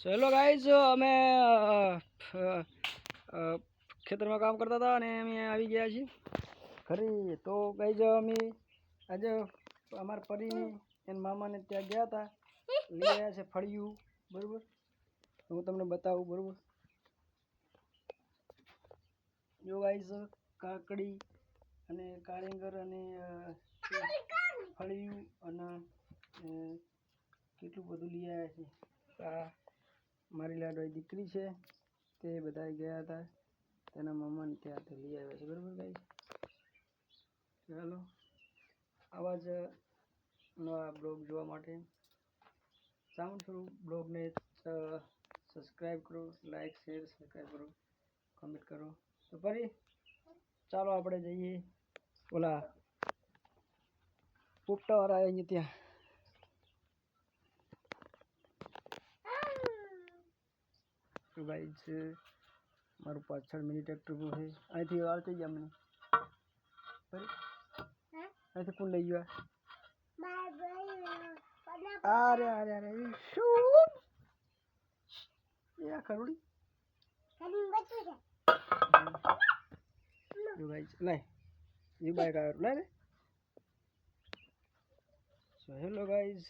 Hello guys, અમે ખેતરમાં કામ કરતા હતા અને અમે આવી ગયા છીએ ઘરે. તો ગાઈઝ અમે આજે અમારા પરીની એના મામાને ત્યાં ગયા હતા, લઈ આવ્યા છે ફળિયું. બરાબર, હું તમને બતાવું. બરાબર, જો ગાઈઝ કાકડી અને કાળીંગર અને ફળિયું અને કેટલું બધું લઈ આવ્યા છે. આ મારી લાડવાઈ દીકરી છે, તે બધા ગયા હતા તેના મામાને ત્યાંથી લઈ આવ્યા છે. બરાબર ગાઈઝ, ચાલો આવા જ નવા બ્લોગ જોવા માટે સાઉન્ડ થ્રુ બ્લોગને સબસ્ક્રાઈબ કરો, લાઈક શેર સબસ્ક્રાઈબ કરો, કમેન્ટ કરો. તો ફરી ચાલો આપણે જઈએ ઓલા પોપટાવાળા અહીંયા ત્યાં. તો ગાઈઝ મારું પાછળ મિની ટ્રેક્ટર છે, અહીંથી વાર થઈ ગયા મને. અહીંથી કોણ લઈ ગયો? અરે અરે અરે શું આ કરુડી લાય એ બાઈક આવ્યો લાય રે. સો હેલો ગાઈઝ,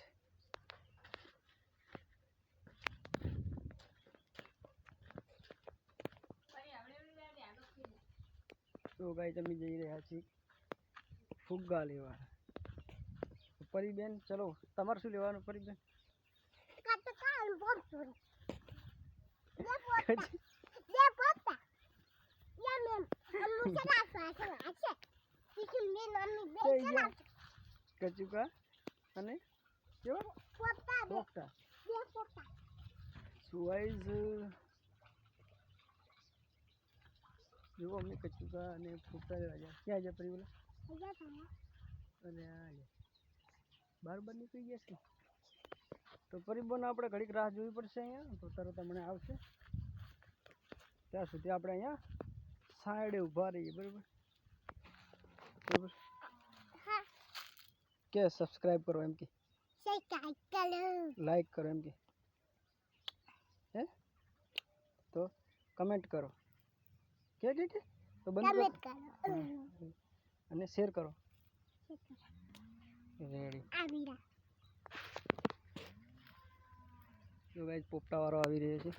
તો ગાઈઝ અમે જઈ રહ્યા છીએ ફુગ્ગા લેવા. પરીબેન ચલો, તમારે શું લેવાનું પરીબેન? કચુકા અને પોપટા. સુવાઈઝ જો અમે કચુકા અને પોપટા લેવા ગયા. ક્યાં ગયા પરી? બોલા અને બાર નીકળી ગયા છે. તો પરિબોન આપણે ઘડીક રાહ જોવી પડશે અહીંયા. તો તરત હમણાં આવશે, ત્યાં સુધી આપણે અહીંયા સાઈડે ઊભા રહીએ. બરાબર બરાબર, કે સબસ્ક્રાઈબ કરો એમ કે, લાઈક કરો એમ કે, હે તો કમેન્ટ કરો કે તો બંધ કરો અને શેર કરો. રેડી. જો ગાઈઝ પોપટાવાળો આવી રહ્યો છે.